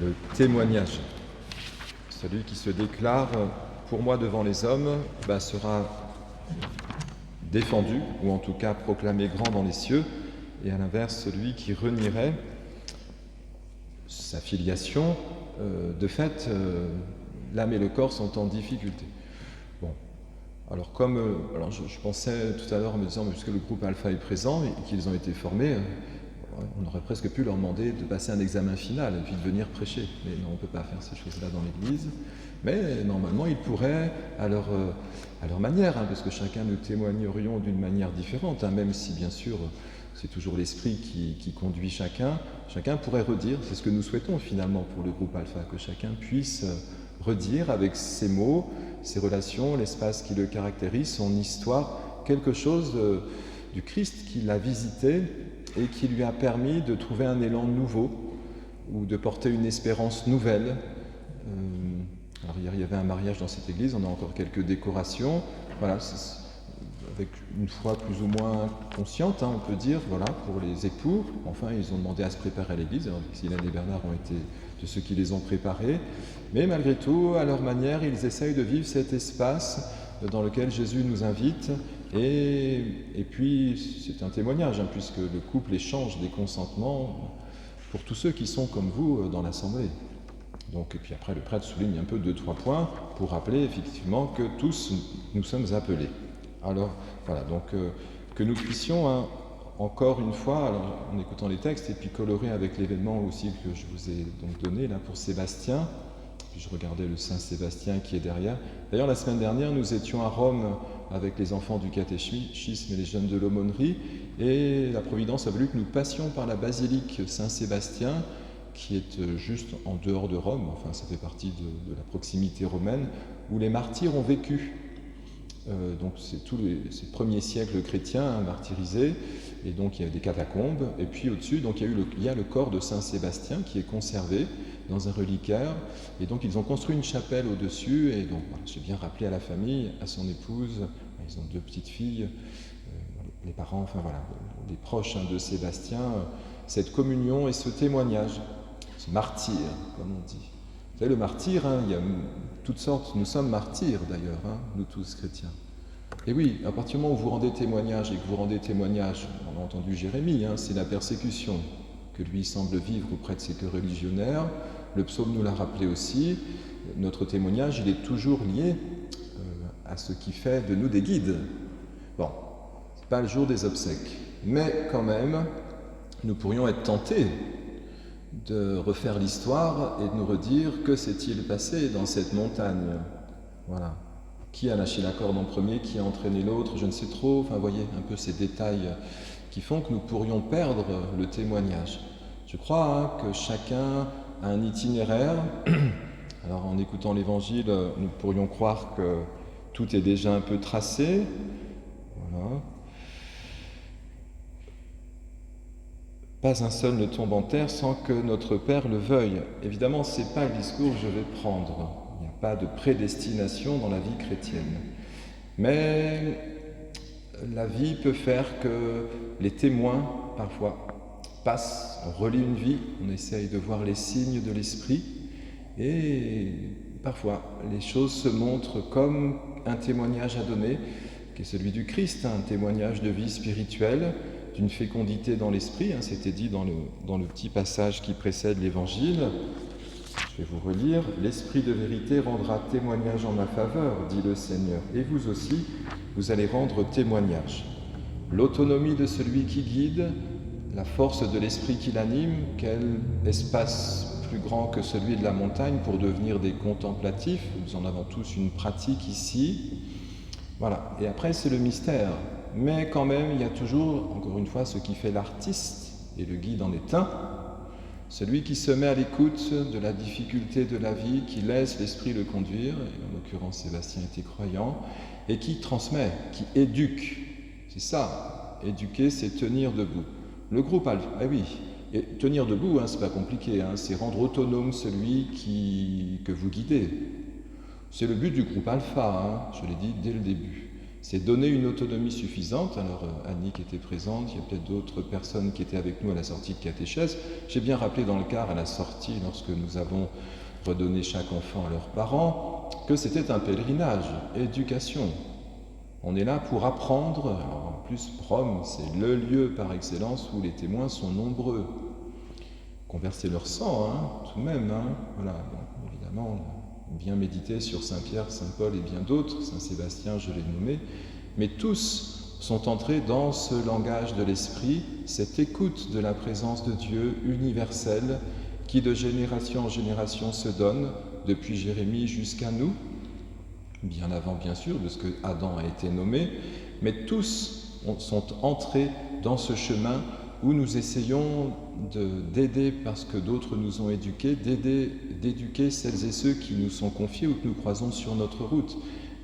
le témoignage. Celui qui se déclare pour moi devant les hommes sera défendu, ou en tout cas proclamé grand dans les cieux, et à l'inverse, celui qui renierait sa filiation, de fait, l'âme et le corps sont en difficulté. Bon, alors je pensais tout à l'heure en me disant, puisque le groupe Alpha est présent et qu'ils ont été formés, on aurait presque pu leur demander de passer un examen final et puis de venir prêcher. Mais non, on ne peut pas faire ces choses-là dans l'Église. Mais normalement, ils pourraient, à leur manière, parce que chacun nous témoignerions d'une manière différente, même si bien sûr c'est toujours l'esprit qui conduit chacun. Chacun pourrait redire, c'est ce que nous souhaitons finalement pour le groupe Alpha, que chacun puisse redire avec ses mots, ses relations, l'espace qui le caractérise, son histoire, quelque chose du Christ qui l'a visité et qui lui a permis de trouver un élan nouveau ou de porter une espérance nouvelle. Alors hier, il y avait un mariage dans cette église, on a encore quelques décorations, voilà, avec une foi plus ou moins consciente, on peut dire, voilà, pour les époux. Enfin, ils ont demandé à se préparer à l'église, alors Hélène et Bernard ont été de ceux qui les ont préparés, mais malgré tout, à leur manière, ils essayent de vivre cet espace dans lequel Jésus nous invite, et puis c'est un témoignage, puisque le couple échange des consentements pour tous ceux qui sont comme vous dans l'assemblée. Donc, et puis après, le prêtre souligne un peu 2-3 points pour rappeler effectivement que tous nous sommes appelés. Alors, voilà, donc que nous puissions, encore une fois, alors, en écoutant les textes, et puis colorer avec l'événement aussi que je vous ai donc donné là pour Sébastien. Je regardais le Saint Sébastien qui est derrière. D'ailleurs, la semaine dernière, nous étions à Rome avec les enfants du catéchisme et les jeunes de l'aumônerie, et la Providence a voulu que nous passions par la basilique Saint-Sébastien, qui est juste en dehors de Rome, enfin ça fait partie de la proximité romaine, où les martyrs ont vécu. Donc c'est tous ces premiers siècles chrétiens martyrisés, et donc il y a des catacombes, et puis au-dessus, donc il y a le corps de Saint Sébastien qui est conservé dans un reliquaire, et donc ils ont construit une chapelle au-dessus, et donc voilà, j'ai bien rappelé à la famille, à son épouse, ils ont 2 petites filles, les parents, enfin voilà, les proches de Sébastien, cette communion et ce témoignage, ce martyr, comme on dit. Vous savez, le martyr, il y a toutes sortes, nous sommes martyrs d'ailleurs, nous tous chrétiens. Et oui, à partir du moment où vous rendez témoignage, et que vous rendez témoignage, on a entendu Jérémie, c'est la persécution que lui semble vivre auprès de ses religionnaires. Le psaume nous l'a rappelé aussi, notre témoignage, il est toujours lié à ce qui fait de nous des guides. Bon, c'est pas le jour des obsèques, mais quand même, nous pourrions être tentés de refaire l'histoire et de nous redire que s'est-il passé dans cette montagne. Voilà. Qui a lâché la corde en premier, qui a entraîné l'autre, je ne sais trop. Enfin, vous voyez un peu ces détails qui font que nous pourrions perdre le témoignage. Je crois que chacun a un itinéraire. Alors, en écoutant l'Évangile, nous pourrions croire que tout est déjà un peu tracé. Voilà. Pas un seul ne tombe en terre sans que notre Père le veuille. Évidemment, ce n'est pas le discours que je vais prendre. Il n'y a pas de prédestination dans la vie chrétienne. Mais la vie peut faire que les témoins, parfois, passent, on relit une vie, on essaye de voir les signes de l'esprit, et parfois, les choses se montrent comme un témoignage à donner, qui est celui du Christ, un témoignage de vie spirituelle, d'une fécondité dans l'esprit, c'était dit dans le petit passage qui précède l'Évangile. Je vais vous relire. « L'Esprit de vérité rendra témoignage en ma faveur, dit le Seigneur, et vous aussi, vous allez rendre témoignage. » L'autonomie de celui qui guide, la force de l'Esprit qui l'anime, quel espace plus grand que celui de la montagne pour devenir des contemplatifs. Nous en avons tous une pratique ici. Voilà. Et après, c'est le mystère. Mais quand même, il y a toujours, encore une fois, ce qui fait l'artiste, et le guide en est un, celui qui se met à l'écoute de la difficulté de la vie, qui laisse l'esprit le conduire, et en l'occurrence Sébastien était croyant, et qui transmet, qui éduque. C'est ça, éduquer, c'est tenir debout. Le groupe Alpha, oui, et tenir debout, c'est pas compliqué, c'est rendre autonome celui que vous guidez. C'est le but du groupe Alpha, je l'ai dit dès le début. C'est donner une autonomie suffisante. Alors Annie qui était présente, il y a peut-être d'autres personnes qui étaient avec nous à la sortie de catéchèse. J'ai bien rappelé dans le car à la sortie, lorsque nous avons redonné chaque enfant à leurs parents, que c'était un pèlerinage, éducation. On est là pour apprendre. Alors, en plus, Rome, c'est le lieu par excellence où les témoins sont nombreux. Qu'on versait leur sang, tout de même. Voilà, bon, évidemment, bien méditer sur Saint-Pierre, Saint-Paul et bien d'autres, Saint-Sébastien, je l'ai nommé, mais tous sont entrés dans ce langage de l'esprit, cette écoute de la présence de Dieu universelle qui de génération en génération se donne, depuis Jérémie jusqu'à nous, bien avant bien sûr de ce que Adam a été nommé, mais tous sont entrés dans ce chemin où nous essayons d'aider, parce que d'autres nous ont éduqués, d'éduquer celles et ceux qui nous sont confiés ou que nous croisons sur notre route.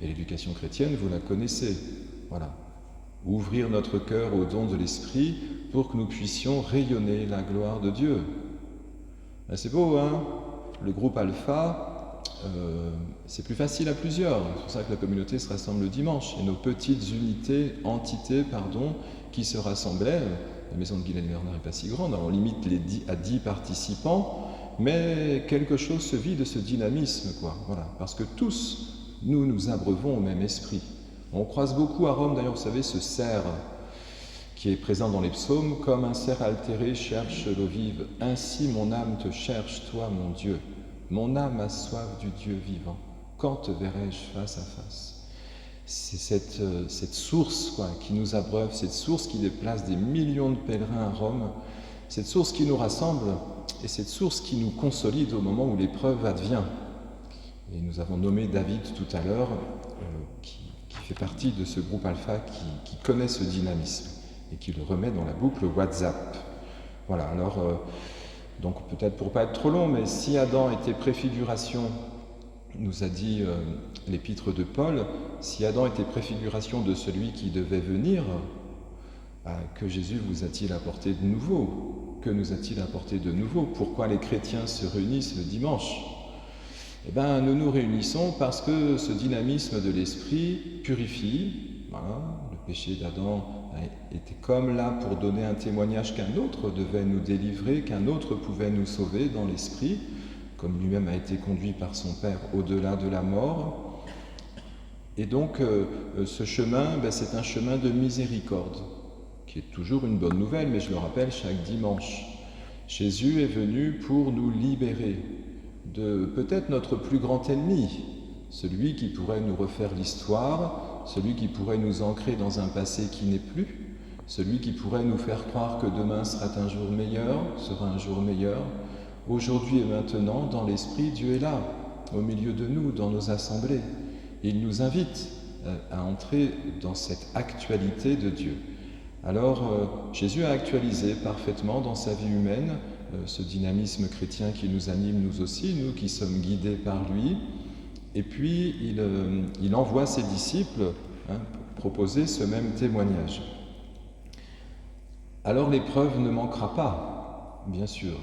Et l'éducation chrétienne, vous la connaissez. Voilà. Ouvrir notre cœur au don de l'Esprit pour que nous puissions rayonner la gloire de Dieu. Ben, c'est beau, Le groupe Alpha, c'est plus facile à plusieurs. C'est pour ça que la communauté se rassemble le dimanche. Et nos petites entités, qui se rassemblaient, la maison de Guylaine Bernard n'est pas si grande, on limite à 10 participants, mais quelque chose se vit de ce dynamisme, Voilà. Parce que tous, nous abreuvons au même esprit. On croise beaucoup à Rome, d'ailleurs, vous savez, ce cerf qui est présent dans les psaumes, comme un cerf altéré cherche l'eau vive. Ainsi mon âme te cherche, toi, mon Dieu. Mon âme a soif du Dieu vivant. Quand te verrai-je face à face ? C'est cette source qui nous abreuve, cette source qui déplace des millions de pèlerins à Rome, cette source qui nous rassemble et cette source qui nous consolide au moment où l'épreuve advient. Et nous avons nommé David tout à l'heure, qui fait partie de ce groupe Alpha qui connaît ce dynamisme et qui le remet dans la boucle WhatsApp. Voilà, alors, donc peut-être pour ne pas être trop long, mais si Adam était préfiguration, nous a dit l'épître de Paul, si Adam était préfiguration de celui qui devait venir, que Jésus vous a-t-il apporté de nouveau ? Que nous a-t-il apporté de nouveau ? Pourquoi les chrétiens se réunissent le dimanche ? Eh bien, nous nous réunissons parce que ce dynamisme de l'esprit purifie. Voilà, le péché d'Adam était comme là pour donner un témoignage qu'un autre devait nous délivrer, qu'un autre pouvait nous sauver dans l'esprit, comme lui-même a été conduit par son Père au-delà de la mort. Et donc, ce chemin, c'est un chemin de miséricorde, qui est toujours une bonne nouvelle, mais je le rappelle chaque dimanche. Jésus est venu pour nous libérer de peut-être notre plus grand ennemi, celui qui pourrait nous refaire l'histoire, celui qui pourrait nous ancrer dans un passé qui n'est plus, celui qui pourrait nous faire croire que demain sera un jour meilleur. Aujourd'hui et maintenant, dans l'Esprit, Dieu est là, au milieu de nous, dans nos assemblées. Il nous invite à entrer dans cette actualité de Dieu. Alors, Jésus a actualisé parfaitement dans sa vie humaine ce dynamisme chrétien qui nous anime, nous aussi, nous qui sommes guidés par lui. Et puis, il envoie ses disciples proposer ce même témoignage. Alors, l'épreuve ne manquera pas, bien sûr.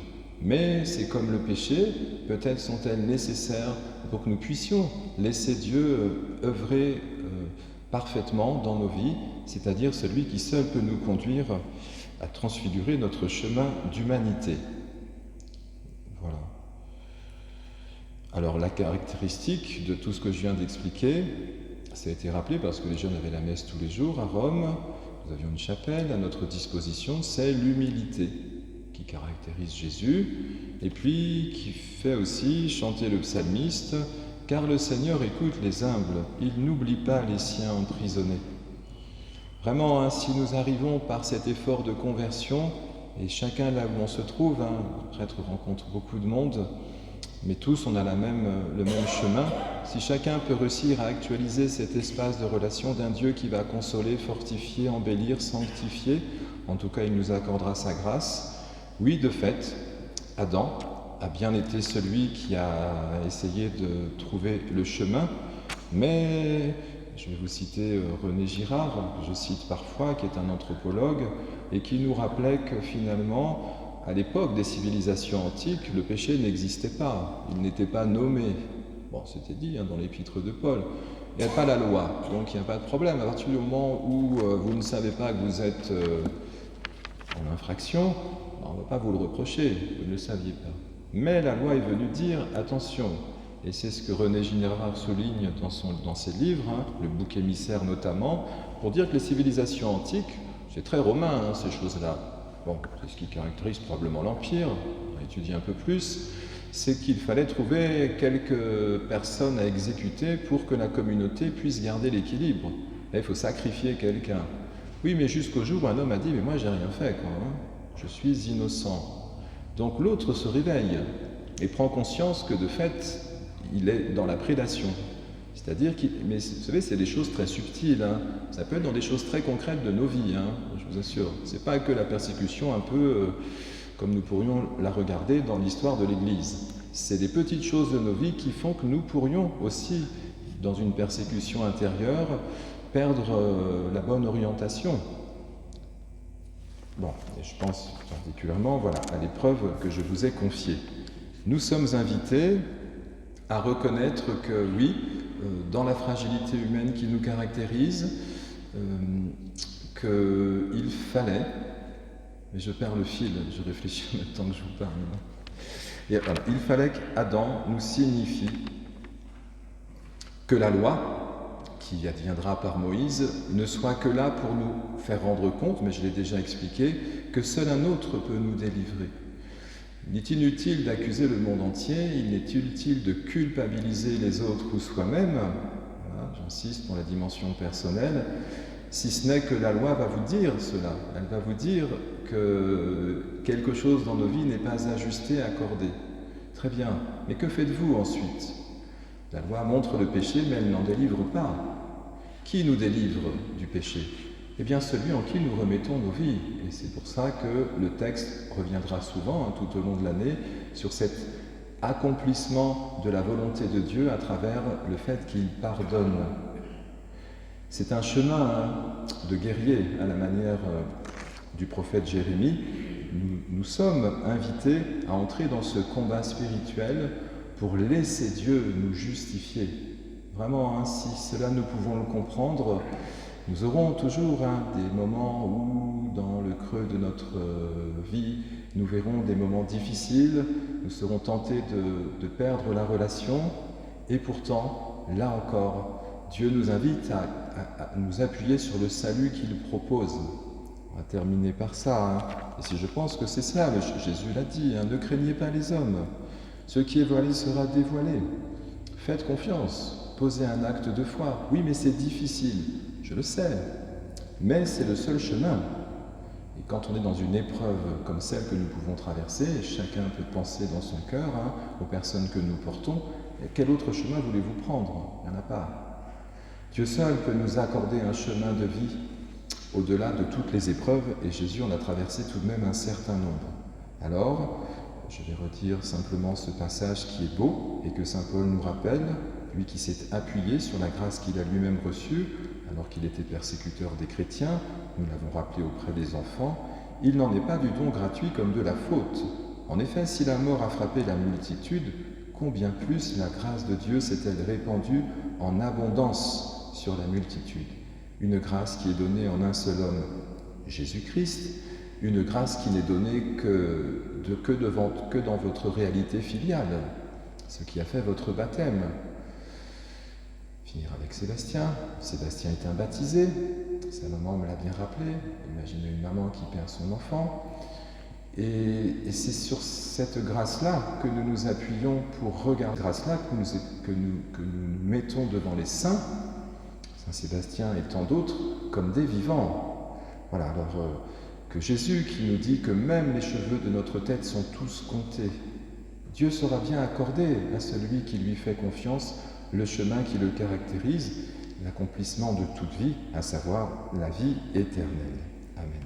Mais c'est comme le péché, peut-être sont-elles nécessaires pour que nous puissions laisser Dieu œuvrer parfaitement dans nos vies, c'est-à-dire celui qui seul peut nous conduire à transfigurer notre chemin d'humanité. Voilà. Alors la caractéristique de tout ce que je viens d'expliquer, ça a été rappelé parce que les jeunes avaient la messe tous les jours à Rome, nous avions une chapelle à notre disposition, c'est l'humilité qui caractérise Jésus, et puis qui fait aussi chanter le psalmiste, « Car le Seigneur écoute les humbles, il n'oublie pas les siens emprisonnés. » Vraiment, si nous arrivons par cet effort de conversion, et chacun là où on se trouve, le prêtre rencontre beaucoup de monde, mais tous on a le même chemin, si chacun peut réussir à actualiser cet espace de relation d'un Dieu qui va consoler, fortifier, embellir, sanctifier, en tout cas il nous accordera sa grâce. Oui, de fait, Adam a bien été celui qui a essayé de trouver le chemin, mais je vais vous citer René Girard, que je cite parfois, qui est un anthropologue, et qui nous rappelait que finalement, à l'époque des civilisations antiques, le péché n'existait pas, il n'était pas nommé. Bon, c'était dit dans l'épître de Paul. Il n'y a pas la loi, donc il n'y a pas de problème. À partir du moment où vous ne savez pas que vous êtes en infraction, on ne va pas vous le reprocher, vous ne le saviez pas. Mais la loi est venue dire, attention, et c'est ce que René Girard souligne dans ses livres, le bouc émissaire notamment, pour dire que les civilisations antiques, c'est très romain ces choses-là. Bon, c'est ce qui caractérise probablement l'Empire, on va étudier un peu plus, c'est qu'il fallait trouver quelques personnes à exécuter pour que la communauté puisse garder l'équilibre. Là, il faut sacrifier quelqu'un. Oui, mais jusqu'au jour où un homme a dit « mais moi j'ai rien fait, quoi, je suis innocent ». Donc l'autre se réveille et prend conscience que de fait, il est dans la prédation. C'est-à-dire mais vous savez, c'est des choses très subtiles, ça peut être dans des choses très concrètes de nos vies, je vous assure. C'est pas que la persécution un peu comme nous pourrions la regarder dans l'histoire de l'Église. C'est des petites choses de nos vies qui font que nous pourrions aussi, dans une persécution intérieure, perdre la bonne orientation. Bon, et je pense particulièrement à l'épreuve que je vous ai confiée. Nous sommes invités à reconnaître que oui, dans la fragilité humaine qui nous caractérise, qu'il fallait, mais je perds le fil, je réfléchis en même temps que je vous parle. Et voilà, il fallait qu'Adam nous signifie que la loi, qui adviendra par Moïse, ne soit que là pour nous faire rendre compte, mais je l'ai déjà expliqué, que seul un autre peut nous délivrer. Il est inutile d'accuser le monde entier, il est utile de culpabiliser les autres ou soi-même, voilà, j'insiste pour la dimension personnelle, si ce n'est que la loi va vous dire cela. Elle va vous dire que quelque chose dans nos vies n'est pas ajusté, accordé. Très bien, mais que faites-vous ensuite? La loi montre le péché, mais elle n'en délivre pas. Qui nous délivre du péché? Eh bien, celui en qui nous remettons nos vies. Et c'est pour ça que le texte reviendra souvent, tout au long de l'année, sur cet accomplissement de la volonté de Dieu à travers le fait qu'il pardonne. C'est un chemin de guerrier à la manière du prophète Jérémie. Nous sommes invités à entrer dans ce combat spirituel pour laisser Dieu nous justifier. Vraiment, si cela nous pouvons le comprendre, nous aurons toujours des moments où, dans le creux de notre vie, nous verrons des moments difficiles, nous serons tentés de perdre la relation, et pourtant, là encore, Dieu nous invite à nous appuyer sur le salut qu'il propose. On va terminer par ça. Et si je pense que c'est ça, Jésus l'a dit, ne craignez pas les hommes. Ce qui est voilé sera dévoilé. Faites confiance, posez un acte de foi. Oui, mais c'est difficile, je le sais, mais c'est le seul chemin. Et quand on est dans une épreuve comme celle que nous pouvons traverser, chacun peut penser dans son cœur aux personnes que nous portons, et quel autre chemin voulez-vous prendre? Il n'y en a pas. Dieu seul peut nous accorder un chemin de vie au-delà de toutes les épreuves, et Jésus en a traversé tout de même un certain nombre. Alors, je vais redire simplement ce passage qui est beau et que saint Paul nous rappelle, lui qui s'est appuyé sur la grâce qu'il a lui-même reçue alors qu'il était persécuteur des chrétiens, nous l'avons rappelé auprès des enfants, il n'en est pas du don gratuit comme de la faute. En effet, si la mort a frappé la multitude, combien plus la grâce de Dieu s'est-elle répandue en abondance sur la multitude. Une grâce qui est donnée en un seul homme, Jésus-Christ, une grâce qui n'est donnée que dans votre réalité filiale, ce qui a fait votre baptême. Finir avec Sébastien. Sébastien est un baptisé, sa maman me l'a bien rappelé, imaginez une maman qui perd son enfant. Et c'est sur cette grâce-là que nous nous appuyons pour regarder, grâce-là que nous mettons devant les saints, Saint Sébastien et tant d'autres, comme des vivants. Voilà, alors que Jésus qui nous dit que même les cheveux de notre tête sont tous comptés, Dieu saura bien accorder à celui qui lui fait confiance le chemin qui le caractérise, l'accomplissement de toute vie, à savoir la vie éternelle. Amen.